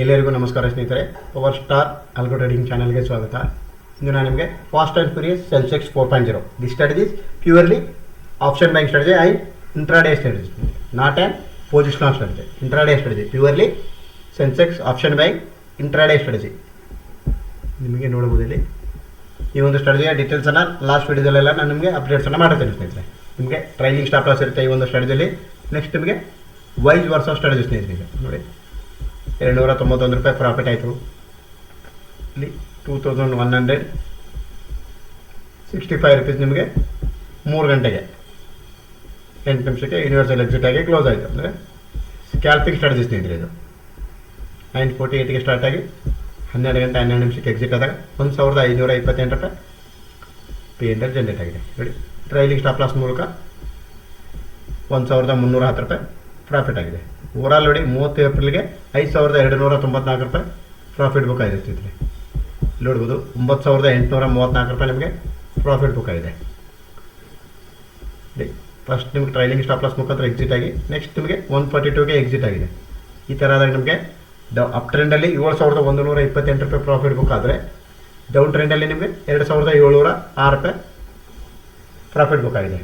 ಎಲ್ಲರಿಗೂ ನಮಸ್ಕಾರ ಸ್ನೇಹಿತರೆ. ಪವರ್ ಸ್ಟಾರ್ ಆಲ್ಗೋ ಟ್ರೇಡಿಂಗ್ ಚಾನಲ್ಗೆ ಸ್ವಾಗತ. ಇಂದು ನಾನು ನಿಮಗೆ fast and furious Sensex 4.0 the strategies purely option buying strategy and intraday strategy, not and positional strategy. Intraday strategy purely Sensex option buying intraday strategy. ನಿಮಗೆ ನೋಡಬಹುದು ಇಲ್ಲಿ ಈ ಒಂದು ಸ್ಟ್ರಾಟಜಿಯ ಡೀಟೇಲ್ಸನ್ನು ಲಾಸ್ಟ್ ವೀಡಿಯೋದಲ್ಲೆಲ್ಲ ನಾನು ನಿಮಗೆ ಅಪ್ಡೇಟ್ಸನ್ನು ಮಾಡುತ್ತೇನೆ ಸ್ನೇಹಿತರೆ. ನಿಮಗೆ ಟ್ರೈಲಿಂಗ್ ಸ್ಟಾಪ್ ಲಾಸ್ ಇರುತ್ತೆ ಈ ಒಂದು ಸ್ಟ್ರಾಟಜಿಯಲ್ಲಿ. ನೆಕ್ಸ್ಟ್ ನಿಮಗೆ ವೈಸ್ ವರ್ಸಸ್ ಸ್ಟ್ರಾಟಜಿ ಸ್ನೇಹಿತರೆ. ನೋಡಿ 291 ರೂಪಾಯಿ ಪ್ರಾಫಿಟ್ ಆಯಿತು. ಇಲ್ಲಿ 2165 ರುಪೀಸ್ ನಿಮಗೆ 3 ಗಂಟೆಗೆ 8 ನಿಮಿಷಕ್ಕೆ ಯೂನಿವರ್ಸಲ್ ಎಕ್ಸಿಟ್ ಆಗಿ ಕ್ಲೋಸ್ ಆಯಿತು. ಅಂದರೆ ಸ್ಕ್ಯಾಲ್ಪಿಂಗ್ ಸ್ಟ್ರಾಟಜಿ ಸ್ನೇಹಿತರೆ. ಇದು 9:48ಗೆ ಸ್ಟಾರ್ಟ್ ಆಗಿ 12 ಗಂಟೆ 12 ನಿಮಿಷಕ್ಕೆ ಎಕ್ಸಿಟ್ ಆದಾಗ 1528 ರೂಪಾಯಿ P&L ಜನರೇಟ್ ಆಗಿದೆ. ನೋಡಿ, ಟ್ರೈಲಿಂಗ್ ಸ್ಟಾಪ್ ಲಾಸ್ ಮೂಲಕ 1310 ರೂಪಾಯಿ ಪ್ರಾಫಿಟ್ ಆಗಿದೆ. ಓವರಾಲ್ ನೋಡಿ 30 ಏಪ್ರಿಲ್ಗೆ 5294 ರೂಪಾಯಿ ಪ್ರಾಫಿಟ್ ಬುಕ್ ಆಗಿದೆ ಸ್ನೇಹಿತರೆ. ನೋಡ್ಬೋದು 9834 ರೂಪಾಯಿ ನಿಮಗೆ ಪ್ರಾಫಿಟ್ ಬುಕ್ ಆಗಿದೆ. ಫಸ್ಟ್ ನಿಮಗೆ ಟ್ರೈಲಿಂಗ್ ಸ್ಟಾಪ್ ಲಾಸ್ ಮುಖಾಂತರ ಎಕ್ಸಿಟ್ ಆಗಿ ನೆಕ್ಸ್ಟ್ ನಿಮಗೆ 142ಗೆ ಎಕ್ಸಿಟ್ ಆಗಿದೆ. ಈ ಥರ ಆದಾಗ ನಿಮಗೆ ಅಪ್ ಟ್ರೆಂಡಲ್ಲಿ 7128 ರೂಪಾಯಿ ಪ್ರಾಫಿಟ್ ಬುಕ್ ಆದರೆ ಡೌನ್ ಟ್ರೆಂಡಲ್ಲಿ ನಿಮಗೆ 2706 ರೂಪಾಯಿ ಪ್ರಾಫಿಟ್ ಬುಕ್ ಆಗಿದೆ.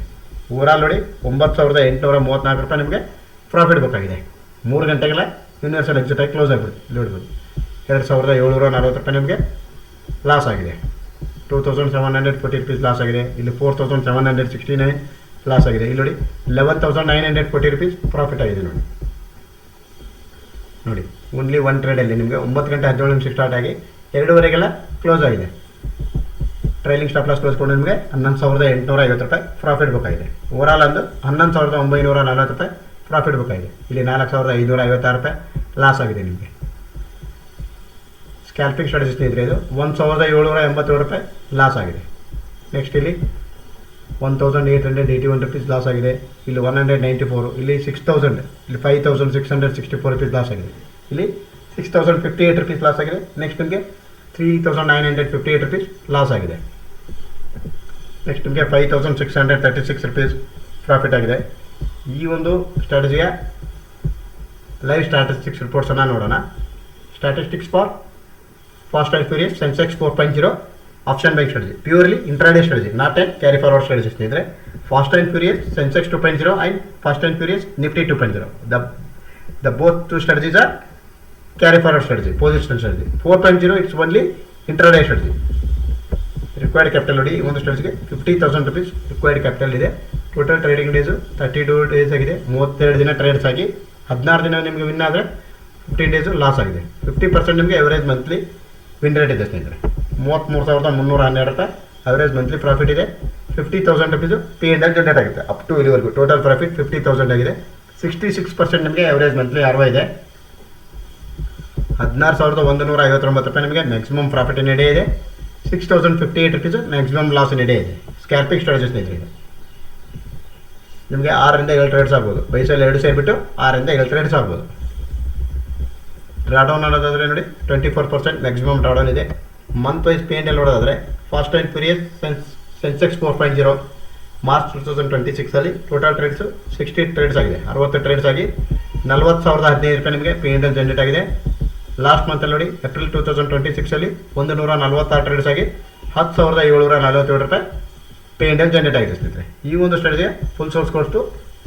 ಓವರಾಲ್ ನೋಡಿ 9834 ರೂಪಾಯಿ ನಿಮಗೆ ಪ್ರಾಫಿಟ್ ಬುಕ್ ಆಗಿದೆ. 3 ಗಂಟೆಗೆಲ್ಲ ಯೂನಿವರ್ಸಲ್ ಎಕ್ಸಿಟ್ ಆಗಿ ಕ್ಲೋಸ್ ಆಗಿಬಿಡುತ್ತೆ. ನೋಡ್ಬೋದು 2740 ರೂಪಾಯಿ ನಿಮಗೆ ಲಾಸ್ ಆಗಿದೆ. 2740 ರುಪೀಸ್ ಲಾಸ್ ಆಗಿದೆ. ಇಲ್ಲಿ 4769 ಲಾಸ್ ಆಗಿದೆ. ಇಲ್ಲಿ ನೋಡಿ 11940 ರುಪೀಸ್ ಪ್ರಾಫಿಟ್ ಆಗಿದೆ. ನೋಡಿ ಓನ್ಲಿ ಒನ್ ಟ್ರೇಡಲ್ಲಿ ನಿಮಗೆ 9 ಗಂಟೆ 17 ನಿಮಿಷಕ್ಕೆ ಸ್ಟಾರ್ಟ್ ಆಗಿ 2:30ಗೆಲ್ಲ ಕ್ಲೋಸ್ ಆಗಿದೆ. ಟ್ರೈಲಿಂಗ್ ಸ್ಟಾಪ್ ಲಾಸ್ ಕ್ಲೋಸ್ ಕೊಂಡು ನಿಮಗೆ 11850 ರೂಪಾಯಿ ಪ್ರಾಫಿಟ್ ಬುಕ್ ಆಗಿದೆ. ಓವರಾಲ್ ಅಂದು 11940 ರೂಪಾಯಿ ಪ್ರಾಫಿಟ್ ಬುಕ್ ಆಗಿದೆ. ಇಲ್ಲಿ 4556 ರೂಪಾಯಿ ಲಾಸ್ ಆಗಿದೆ ನಿಮಗೆ. ಸ್ಕ್ಯಾಲ್ಪಿಂಗ್ ಸ್ಟ್ರಾಟಜಿ ಸ್ನೇಹಿತರೆ. ಇದು 1787 ರೂಪಾಯಿ ಲಾಸ್ ಆಗಿದೆ. ನೆಕ್ಸ್ಟ್ ಇಲ್ಲಿ 1881 ರುಪೀಸ್ ಲಾಸ್ ಆಗಿದೆ. ಇಲ್ಲಿ 194, ಇಲ್ಲಿ 6000, ಇಲ್ಲಿ 5664 ರುಪೀಸ್ ಲಾಸ್ ಆಗಿದೆ. ಇಲ್ಲಿ 6058 ರುಪೀಸ್ ಲಾಸ್ ಆಗಿದೆ. ನೆಕ್ಸ್ಟ್ ನಿಮಗೆ 3958 ರುಪೀಸ್ ಲಾಸ್ ಆಗಿದೆ. ನೆಕ್ಸ್ಟ್ ನಿಮಗೆ 5636 ರುಪೀಸ್ ಪ್ರಾಫಿಟ್ ಆಗಿದೆ. ಈ ಒಂದು ಸ್ಟ್ರಾಟಜಿಯ ಲೈವ್ ಸ್ಟ್ಯಾಟಿಸ್ಟಿಕ್ಸ್ ರಿಪೋರ್ಟ್ಸನ್ನು ನೋಡೋಣ. Statistics for fast and furious Sensex 4.0 option buying strategy purely intraday strategy, not a carry forward strategy ಸ್ನೇಹಿತರೆ. Fast and furious Sensex 2.0 and fast and furious Nifty 2.0. The both two strategies are carry forward strategy, positional strategy. 4.0 it's only intraday strategy. Required capital ನೋಡಿ, ಈ ಒಂದು ಸ್ಟ್ರಾಟಜಿಗೆ 50,000 rupees required capital ಇದೆ. Total trading days 32 days ಆಗಿದೆ. 32 ದಿನ trades ಆಗಿ 16 ದಿನ ನಿಮಗೆ win ಆದರೆ 15 ಡೇಸು ಲಾಸ್ ಆಗಿದೆ. 50% ನಿಮಗೆ ಎವರೇಜ್ ಮಂತ್ಲಿ ವಿನ್ ರೇಟ್ ಇದೆ ಸ್ನೇಹಿತರೆ. 33,312 ರೂಪಾಯಿ ಅವರೇಜ್ ಮಂತ್ಲಿ ಪ್ರಾಫಿಟ್ ಇದೆ. 50,000 ರುಪೀಸು P&L ಜನರೇಟ್ ಆಗುತ್ತೆ ಅಪ್ ಟು ಇಲ್ಲಿವರೆಗೂ. ಟೋಟಲ್ ಪ್ರಾಫಿಟ್ 50,000 ಆಗಿದೆ. 66% ನಿಮಗೆ ಎವರೇಜ್ ಮಂತ್ಲಿ ROI ಇದೆ. 16,159 ರೂಪಾಯಿ ನಿಮಗೆ ಮ್ಯಾಕ್ಸಿಮಮ್ ಪ್ರಾಫಿಟ್ ಇನ್ ಡೇ ಇದೆ. 6058 rupees maximum loss in day ಇದೆ. ಸ್ಕ್ಯಾಲ್ಪಿಂಗ್ ಸ್ಟ್ರಾಟಜಿ ಸ್ನೇಹಿತರೆ. ಇದು ನಿಮಗೆ 6ರಿಂದ 7 ಟ್ರೇಡ್ಸ್ ಆಗ್ಬೋದು. ಬೈಸಲ್ಲಿ 2 ಸೇರಿಬಿಟ್ಟು 6ರಿಂದ 7 ಟ್ರೇಡ್ಸ್ ಆಗ್ಬೋದು. ಡ್ರಾಡೌನ್ ಅನ್ನೋದಾದರೆ ನೋಡಿ 24% ಮ್ಯಾಕ್ಸಿಮಮ್ ಡ್ರಾಡೌನ್ ಇದೆ. ಮಂತ್ ವೈಸ್ P&L ನೋಡೋದಾದರೆ fast and furious Sensex 4.0 March 2026 total trades 60 trades ಆಗಿದೆ. 60 ಟ್ರೇಡ್ಸ್ ಆಗಿ 40,015 ರೂಪಾಯಿ ನಿಮಗೆ P&L ಜನರೇಟ್ ಆಗಿದೆ. ಲಾಸ್ಟ್ ಮಂತಲ್ಲಿ ನೋಡಿ ಏಪ್ರಿಲ್ 2026 146 ಟ್ರೇಡ್ಸ್ ಆಗಿ 10,747 ರೂಪಾಯಿ P&L ಜನರೇಟ್ ಆಗಿದೆ ಸ್ನೇಹಿತರೆ. ಈ ಒಂದು ಸ್ಟ್ರಾಟಜಿಯ ಫುಲ್ ಸೋರ್ಸ್ ಕೋರ್ಸು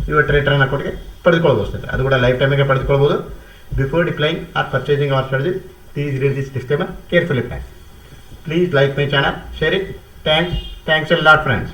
ಇವತ್ತು ಟ್ರೇಡರ್ ಅಕೌಂಟ್ಗೆ ಪಡೆದುಕೊಳ್ಬೋದು ಸ್ನೇಹಿತರೆ. ಅದು ಕೂಡ ಲೈಫ್ ಟೈಮಿಗೆ ಪಡೆದುಕೊಳ್ಬೋದು. Before deploying or purchasing our strategy please read this disclaimer carefully. Please like my channel, share it. Thanks a lot friends.